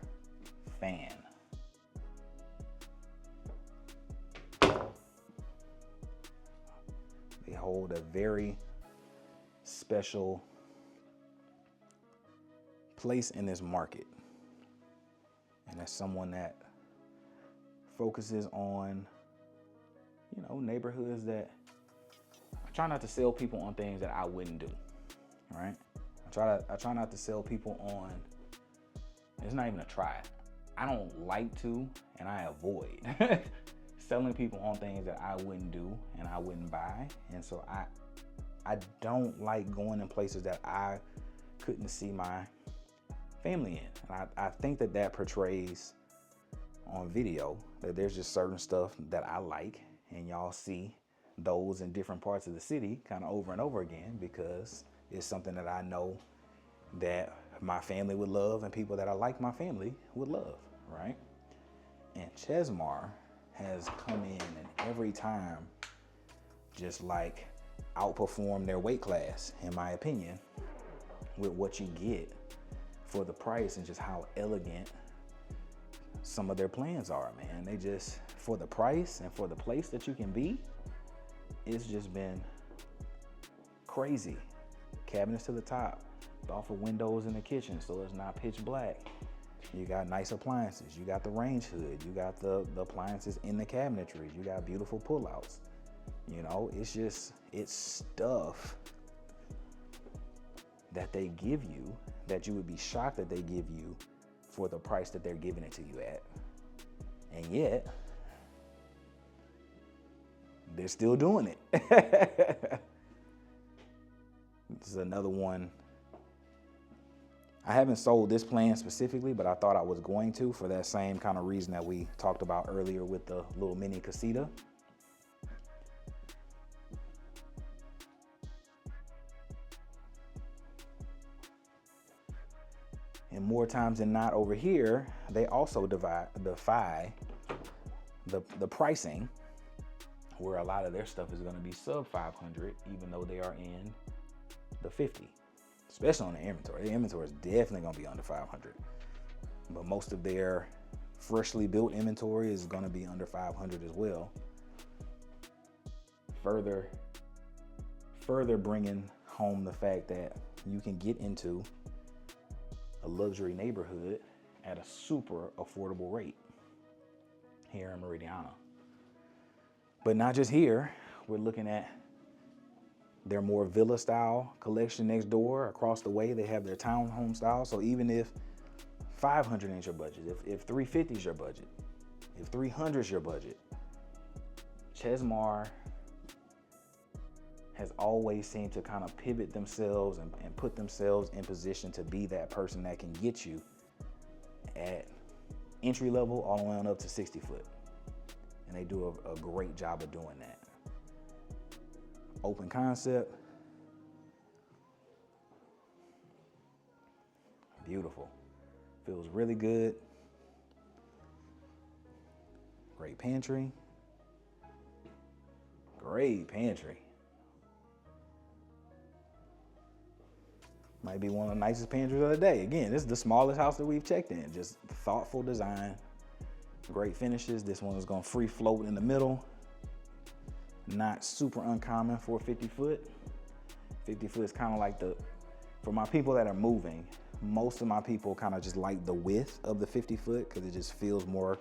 fan. They hold a very special place in this market. And as someone that focuses on, you know, neighborhoods that I try not to sell people on things that I wouldn't do, right? I try not to sell people on, it's not even a try. I don't like to, and I avoid selling people on things that I wouldn't do and I wouldn't buy. And so I don't like going in places that I couldn't see my family in. And I think that portrays on video that there's just certain stuff that I like, and y'all see those in different parts of the city kind of over and over again, because it's something that I know that my family would love and people that I like my family would love, right? And Chesmar has come in and every time just like outperformed their weight class, in my opinion, with what you get for the price and just how elegant some of their plans are, man. They just, for the price and for the place that you can be, it's just been crazy. Cabinets to the top, thoughtful windows in the kitchen so it's not pitch black. You got nice appliances, you got the range hood, you got the appliances in the cabinetry, you got beautiful pullouts. You know, it's stuff that they give you that you would be shocked that they give you for the price that they're giving it to you at. And yet, they're still doing it. This is another one. I haven't sold this plan specifically, but I thought I was going to, for that same kind of reason that we talked about earlier with the little mini casita. And more times than not over here, they also defy the pricing, where a lot of their stuff is going to be sub 500, even though they are in the 50, especially on the inventory. The inventory is definitely going to be under 500, but most of their freshly built inventory is going to be under 500 as well. Further bringing home the fact that you can get into a luxury neighborhood at a super affordable rate here in Meridiana. But not just here, we're looking at their more villa style collection next door. Across the way, they have their townhome style. So even if 500 ain't your budget, if 350 is your budget, if 300 is your budget, Chesmar has always seemed to kind of pivot themselves and put themselves in position to be that person that can get you at entry level all the way on up to 60 foot. And they do a great job of doing that. Open concept. Beautiful. Feels really good. Great pantry. Great pantry. Might be one of the nicest pantries of the day. Again, this is the smallest house that we've checked in. Just thoughtful design, great finishes. This one is gonna free float in the middle. Not super uncommon for a 50 foot. 50 foot is kind of like for my people that are moving, most of my people kind of just like the width of the 50 foot because it just feels more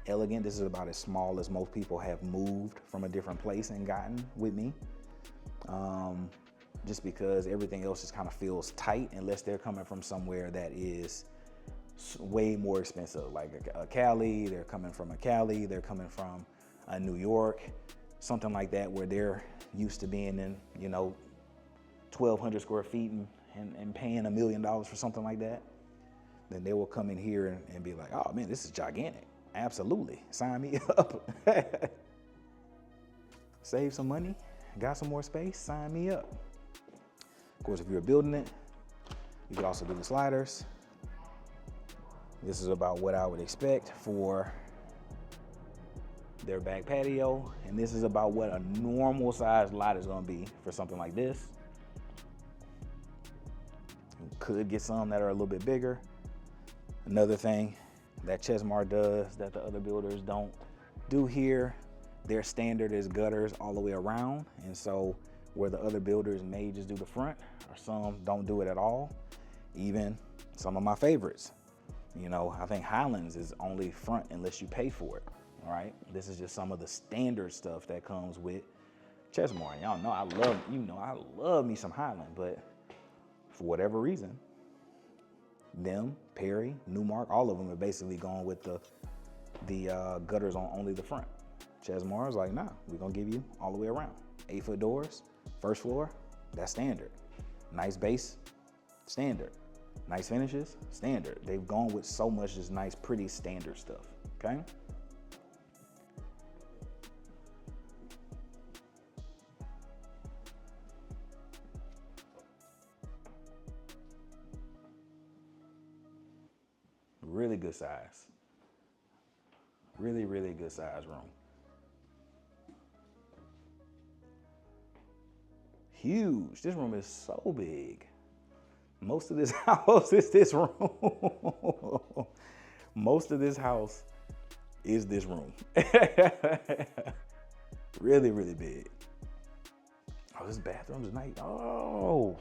elegant. This is about as small as most people have moved from a different place and gotten with me. Just because everything else just kind of feels tight unless they're coming from somewhere that is way more expensive, like a Cali, they're coming from a Cali, they're coming from a New York, something like that, where they're used to being in, 1,200 square feet and paying $1 million for something like that. Then they will come in here and be like, oh man, this is gigantic. Absolutely, sign me up. Save some money, got some more space, sign me up. Of course, if you're building it, you could also do the sliders. This is about what I would expect for their back patio. And this is about what a normal sized lot is gonna be for something like this. You could get some that are a little bit bigger. Another thing that Chesmar does that the other builders don't do here, their standard is gutters all the way around. And so where the other builders may just do the front, or some don't do it at all. Even some of my favorites. I think Highlands is only front unless you pay for it, all right? This is just some of the standard stuff that comes with Chesmar. Y'all know I love me some Highland, but for whatever reason, them, Perry, Newmark, all of them are basically going with the gutters on only the front. Chesmar is like, nah, we're gonna give you all the way around. 8-foot doors, first floor, that's standard. Nice base, standard. Nice finishes, standard. They've gone with so much just nice, pretty standard stuff, okay? Really good size. Really, really good size room. Huge. This room is so big. Most of this house is this room. Most of this house is this room. Really, really big. Oh, this bathroom is nice. Oh,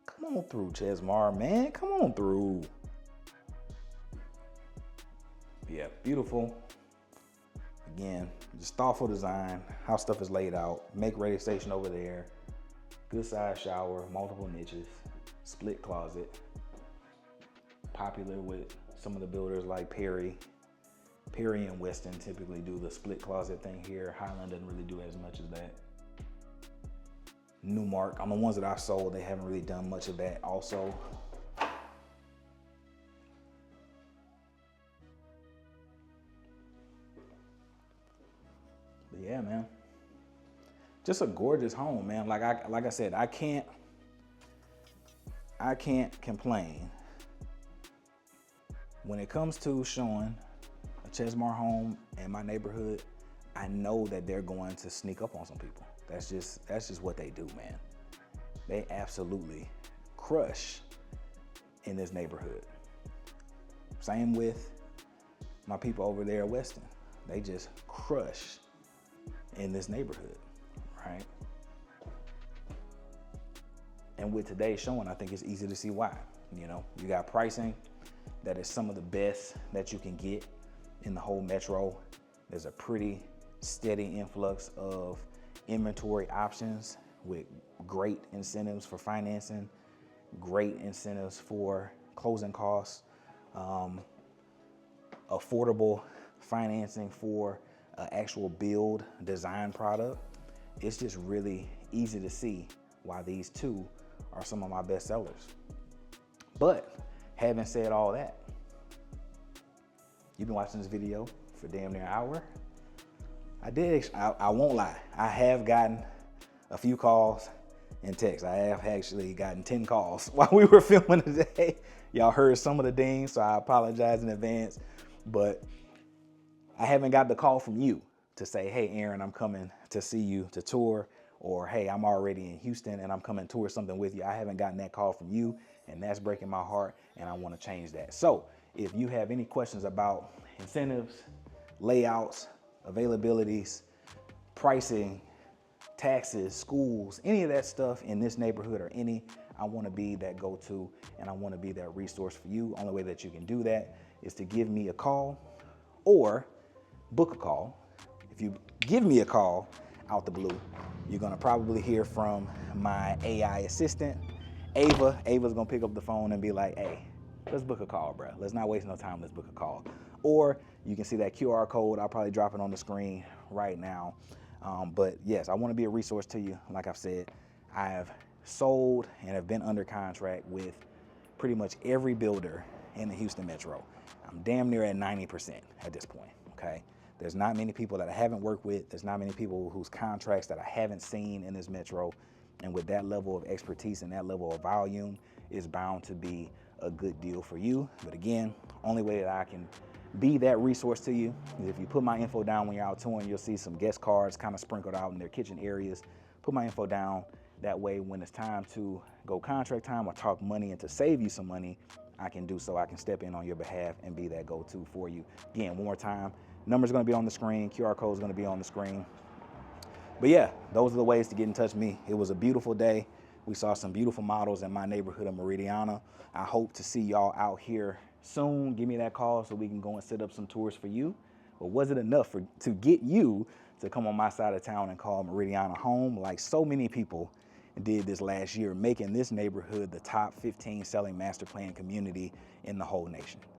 come on through, Chesmar, man. Come on through. Yeah, beautiful. Again, just thoughtful design, how stuff is laid out. Make ready station over there. Good size shower, multiple niches, split closet. Popular with some of the builders like Perry. Perry and Westin typically do the split closet thing here. Highland doesn't really do as much as that. Newmark, on the ones that I've sold, they haven't really done much of that also. But yeah, man. Just a gorgeous home, man. Like I said, I can't complain. When it comes to showing a Chesmar home in my neighborhood, I know that they're going to sneak up on some people. That's just what they do, man. They absolutely crush in this neighborhood. Same with my people over there at Westin. They just crush in this neighborhood, right? And with today's showing, I think it's easy to see why. You got pricing that is some of the best that you can get in the whole metro. There's a pretty steady influx of inventory options with great incentives for financing, great incentives for closing costs, affordable financing for an actual build design product. It's just really easy to see why these two are some of my best sellers. But having said all that, You've been watching this video for damn near an hour. I won't lie, I have gotten a few calls and texts. I have actually gotten 10 calls while we were filming today. Y'all heard some of the dings, so I apologize in advance, but I haven't got the call from you to say, hey, Aaron, I'm coming to see you to tour, or hey, I'm already in Houston and I'm coming to tour something with you. I haven't gotten that call from you, and that's breaking my heart, and I want to change that. So if you have any questions about incentives, layouts, availabilities, pricing, taxes, schools, any of that stuff in this neighborhood or I want to be that go-to, and I want to be that resource for you. Only way that you can do that is to give me a call or book a call. If you give me a call out the blue, you're gonna probably hear from my AI assistant, Ava. Ava's gonna pick up the phone and be like, hey, let's book a call, bro. Let's not waste no time, let's book a call. Or you can see that QR code, I'll probably drop it on the screen right now. But yes, I wanna be a resource to you. Like I've said, I have sold and have been under contract with pretty much every builder in the Houston Metro. I'm damn near at 90% at this point, okay? There's not many people that I haven't worked with. There's not many people whose contracts that I haven't seen in this Metro. And with that level of expertise and that level of volume, it's bound to be a good deal for you. But again, only way that I can be that resource to you is if you put my info down when you're out touring. You'll see some guest cards kind of sprinkled out in their kitchen areas. Put my info down. That way, when it's time to go contract time or talk money and to save you some money, I can do so. I can step in on your behalf and be that go-to for you. Again, one more time, number's gonna be on the screen, QR code's gonna be on the screen. But yeah, those are the ways to get in touch with me. It was a beautiful day. We saw some beautiful models in my neighborhood of Meridiana. I hope to see y'all out here soon. Give me that call so we can go and set up some tours for you. But was it enough to get you to come on my side of town and call Meridiana home like so many people did this last year, making this neighborhood the top 15 selling master plan community in the whole nation?